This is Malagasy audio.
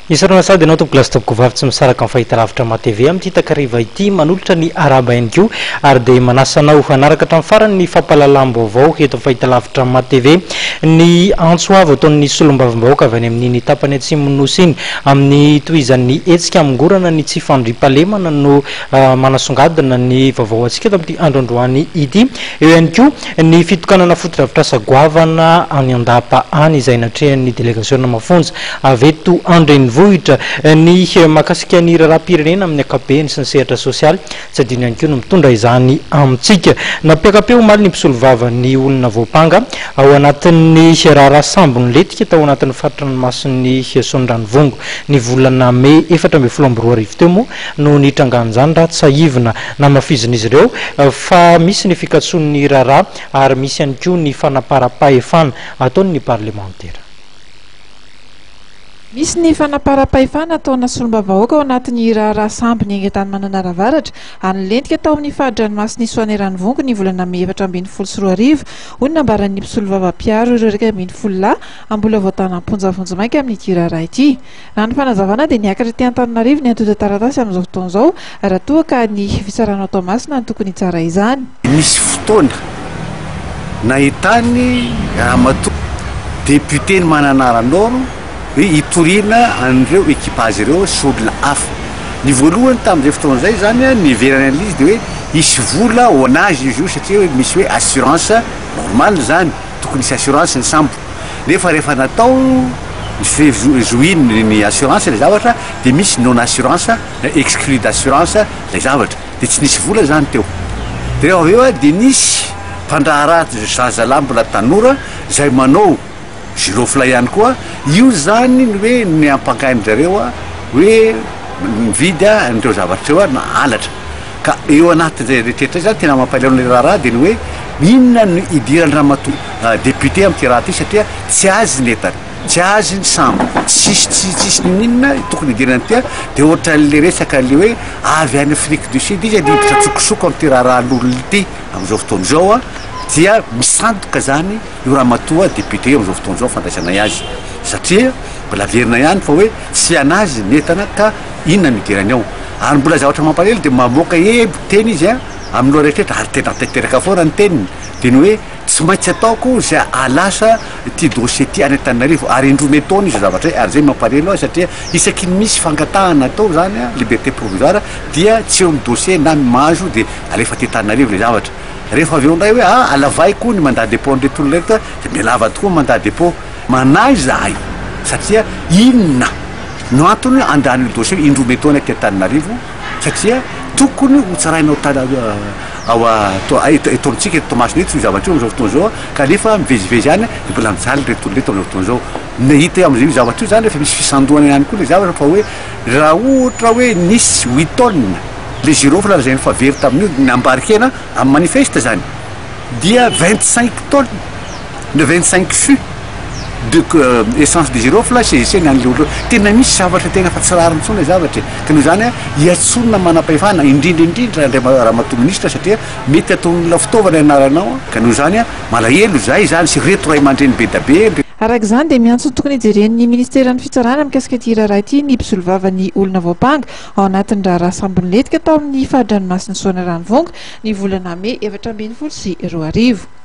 Isarona sady anao tompoko lasa tompoko vavy tsy misaraka amin'ny fahitalavitra ma-TV amin'ity takariva ity manolotra ny araba ihany koa ary dia manasanao hanaraka hatramin'ny farany ny fampahalalam-baovao eto amin'ny fahitalavitra ma-TV ny antsoavo ataon'ny solombavim-bahoaka avy any amin'ny tapany atsimo nosy iny amin'ny tohizan'ny hetsika amingorana ny tsy fandriam-pahalemana no manasongadina ny vaovao antsika eto amin'ity androandroany ity. Eo ihany koa ny fitokanana fotodrafitrasa goavana any andapa any izay natrehan'ny délégation mafonja avy eto andreny vohitra ny makasika ny raharam-pirenena amin'ny ankapobeny sy ny sehatra sosialy tsy adino ihany koa no mitondra izany amintsika nampiakapeo omaly ny mpisolo vavany olona voapanga ao anatin'ny raharaha sambony letika tao anatin'ny faritra mason'ny sondranovongo ny volana May 2024 teo moa no nitrangan'izany raha tsy saivina namafizin'izy ireo fa misy ny fikatson'ny raharaha ary misy ihany koa ny fanaparam-pahefana ataon'ny parlementaire. Misy ny fanaparam-pahefana ataona solombavambahoaka ao anatin'ny raharaha sambony eny tany Mananaravaratra any lentika tao amin'ny fahadranomasiny Soaneranivongo ny volana May 2024 hoy nambaran'ny mpisolovava-piaro ireo 2010 lahy ambola voatana amponjavonjy mainka amin'ity raharaha ity. Raha ny fanazavana dia niakatra ty Antananarivo ny antota taratasy amin'izao fotoana izao raha toa ka ny fisarana Tomasina ny tokony tsara izany. Misy fotoana nahitany ramatoa député ny Mananaranoro hoe hitoriana an'ireo équipage ireo sy olona hafa. Ny voalohany tamin'izay fotoana izay zany niverana an'izy dia hoe hisy vola ho anazy izy io satria hoe misy hoe assurance normale zany tokony hisy assurance ny sambo. Nefa rehefa natao joiny ny assurance ilay zavatra dia misy non assurance exclu d'assurance ilay zavatra dia tsy nisy vola zany teo. Dia rehefa avy eo dia nisy mpandraharaha zazalahy mbola tanora izay manao girofla ihany koa io zany hoe ny ampangain-jareo hoe mividy an'ireo zavatra eo na halatra ka eo anatin'izay rehetrarehetra zany tena mampaleona ilay raharaha dia ny hoe inona no idiran'ny ramatoa député amin'ity raha ity satria tsy azy ny entana tsy azy ny sambo tsisy ninona tokony idirana ty dia ohatra le resaka le hoe avy any Afrique du Sud izy hiditra tsokosoko amin'ity raharahan'olona ity amin'izao fotoana izao dia misandoka zany io ramatoa député amin'izao fotoana izao fandraisana azy satria mbola verina ihany fa hoe tsy anazy netana ka inona no idirany ao ary mbola zavatra mampalahelo dia mamoaka teny izy amin'lo rehetrarehetra ary tena tanteraka foana ny teniny dia ny hoe tsy maintsy ataoko zay alasa ty dossier ty any Antananarivo ary indromy taona izy zavatra ary zay mampalahelo satria isaky ny misy fangatahana atao zany liberté provisoire dia tsy eo amin'ny dossier na mahazo dia alefa ty Antananarivo le zavatra. Rehefa avy eo indray hoe alavay koa ny mandat dépôt an'reto olona reto dia mialava tokoa mandat dépôt manahy zahay satria inona no antony andany io dossier indromy taona ty Antananarivo satria tokony ho tsarainao etontsika eto Tomasina eto io zavatra io amin'izao fotoana izao ka nefa mivezivezy any dia mbola mijaly reto olona reto amin'izao fotoana izao nahita amin'izay io zavatra io zany rehefa misy fisandohana ihany koa le zavatra fa hoe raha ohatra hoe nisy 8 tonnes le girofle zay efa very tamin'io nambarikena amin'ny manifeste zany dia 25 tonnes de 25 fûts de essence de girofle saisisseny an'le olona tena misy zavatra tena fa tsy rariny intsony le zavatra ka noho izany hiatsonina manam-pahefana indrindra ramatoa ministra satria mety ataon'olona fitaovana anaranao ka noho izany malahelo zay zany sy reto ray aman-dreny be da be. Araka izany dia miantso ny tokony hijeren'ny ministeran'ny fitsarana mikasika ity raharaha ity ny mpisolo vavan'ny olona voapanga ao anatin'ny raharaha sambony letika tao amin'ny fahadranomasiny Soaneranivongo ny volana May 2024.